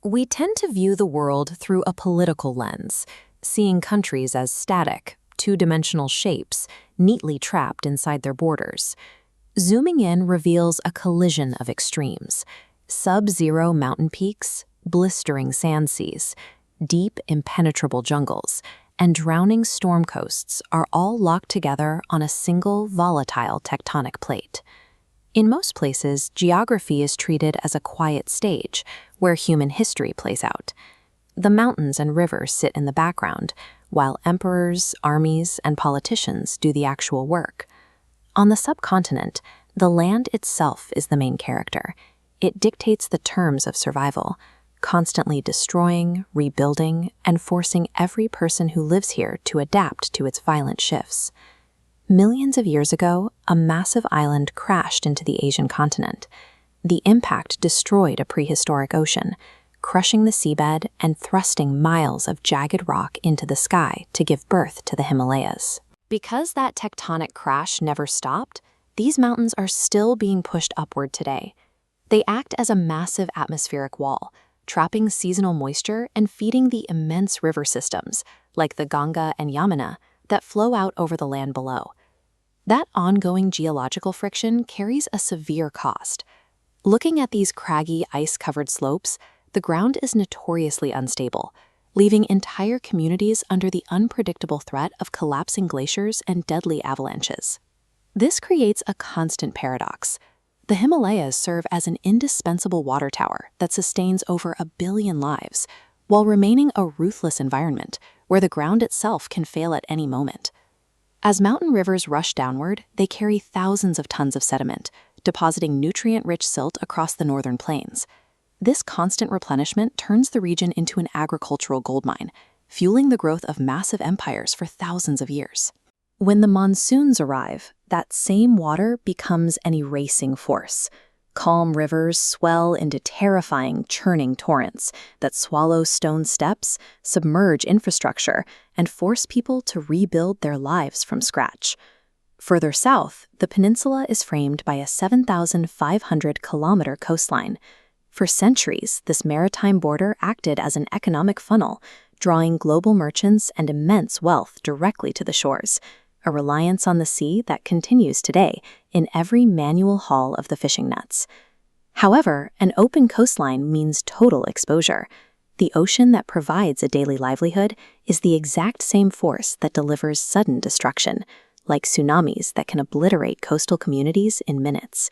We tend to view the world through a political lens, seeing countries as static, two-dimensional shapes, neatly trapped inside their borders. Zooming in reveals a collision of extremes: sub-zero mountain peaks, blistering sand seas, deep, impenetrable jungles, and drowning storm coasts are all locked together on a single volatile tectonic plate. In most places, geography is treated as a quiet stage where human history plays out. The mountains and rivers sit in the background, while emperors, armies, and politicians do the actual work. On the subcontinent, the land itself is the main character. It dictates the terms of survival, constantly destroying, rebuilding, and forcing every person who lives here to adapt to its violent shifts. Millions of years ago, a massive island crashed into the Asian continent. The impact destroyed a prehistoric ocean, crushing the seabed and thrusting miles of jagged rock into the sky to give birth to the Himalayas. Because that tectonic crash never stopped, these mountains are still being pushed upward today. They act as a massive atmospheric wall, trapping seasonal moisture and feeding the immense river systems, like the Ganga and Yamuna, that flow out over the land below. That ongoing geological friction carries a severe cost. Looking at these craggy, ice-covered slopes, the ground is notoriously unstable, leaving entire communities under the unpredictable threat of collapsing glaciers and deadly avalanches. This creates a constant paradox. The Himalayas serve as an indispensable water tower that sustains over 1 billion lives, while remaining a ruthless environment where the ground itself can fail at any moment. As mountain rivers rush downward, they carry thousands of tons of sediment, depositing nutrient-rich silt across the northern plains. This constant replenishment turns the region into an agricultural goldmine, fueling the growth of massive empires for thousands of years. When the monsoons arrive, that same water becomes an erasing force. Calm rivers swell into terrifying, churning torrents that swallow stone steps, submerge infrastructure, and force people to rebuild their lives from scratch. Further south, the peninsula is framed by a 7,500-kilometer coastline. For centuries, this maritime border acted as an economic funnel, drawing global merchants and immense wealth directly to the shores, a reliance on the sea that continues today in every manual haul of the fishing nets. However, an open coastline means total exposure. The ocean that provides a daily livelihood is the exact same force that delivers sudden destruction, like tsunamis that can obliterate coastal communities in minutes.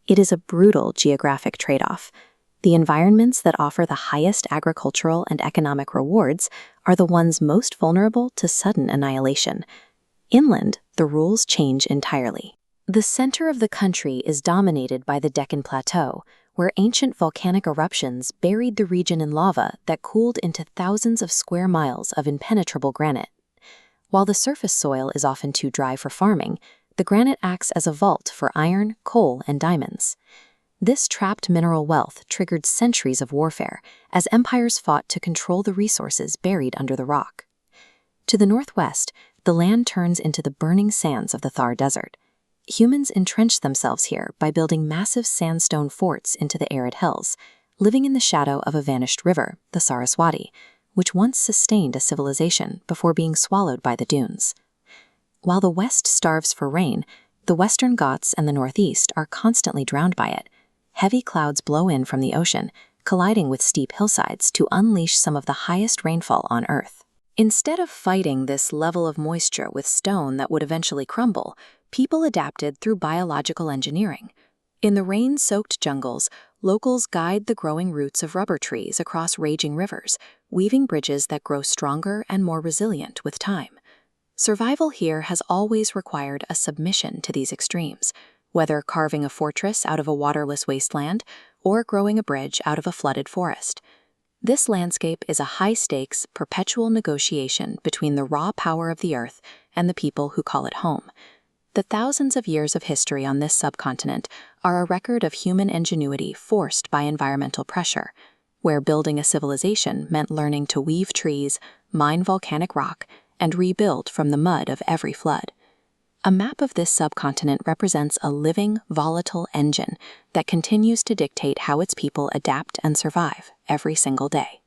It is a brutal geographic trade-off. The environments that offer the highest agricultural and economic rewards are the ones most vulnerable to sudden annihilation. Inland, the rules change entirely. The center of the country is dominated by the Deccan Plateau, where ancient volcanic eruptions buried the region in lava that cooled into thousands of square miles of impenetrable granite. While the surface soil is often too dry for farming, the granite acts as a vault for iron, coal, and diamonds. This trapped mineral wealth triggered centuries of warfare as empires fought to control the resources buried under the rock. To the northwest, the land turns into the burning sands of the Thar Desert. Humans entrenched themselves here by building massive sandstone forts into the arid hills, living in the shadow of a vanished river, the Saraswati, which once sustained a civilization before being swallowed by the dunes. While the west starves for rain, the western Ghats and the northeast are constantly drowned by it. Heavy clouds blow in from the ocean, colliding with steep hillsides to unleash some of the highest rainfall on Earth. Instead of fighting this level of moisture with stone that would eventually crumble, people adapted through biological engineering. In the rain-soaked jungles, locals guide the growing roots of rubber trees across raging rivers, weaving bridges that grow stronger and more resilient with time. Survival here has always required a submission to these extremes, whether carving a fortress out of a waterless wasteland or growing a bridge out of a flooded forest. This landscape is a high-stakes, perpetual negotiation between the raw power of the earth and the people who call it home. The thousands of years of history on this subcontinent are a record of human ingenuity forced by environmental pressure, where building a civilization meant learning to weave trees, mine volcanic rock, and rebuild from the mud of every flood. A map of this subcontinent represents a living, volatile engine that continues to dictate how its people adapt and survive every single day.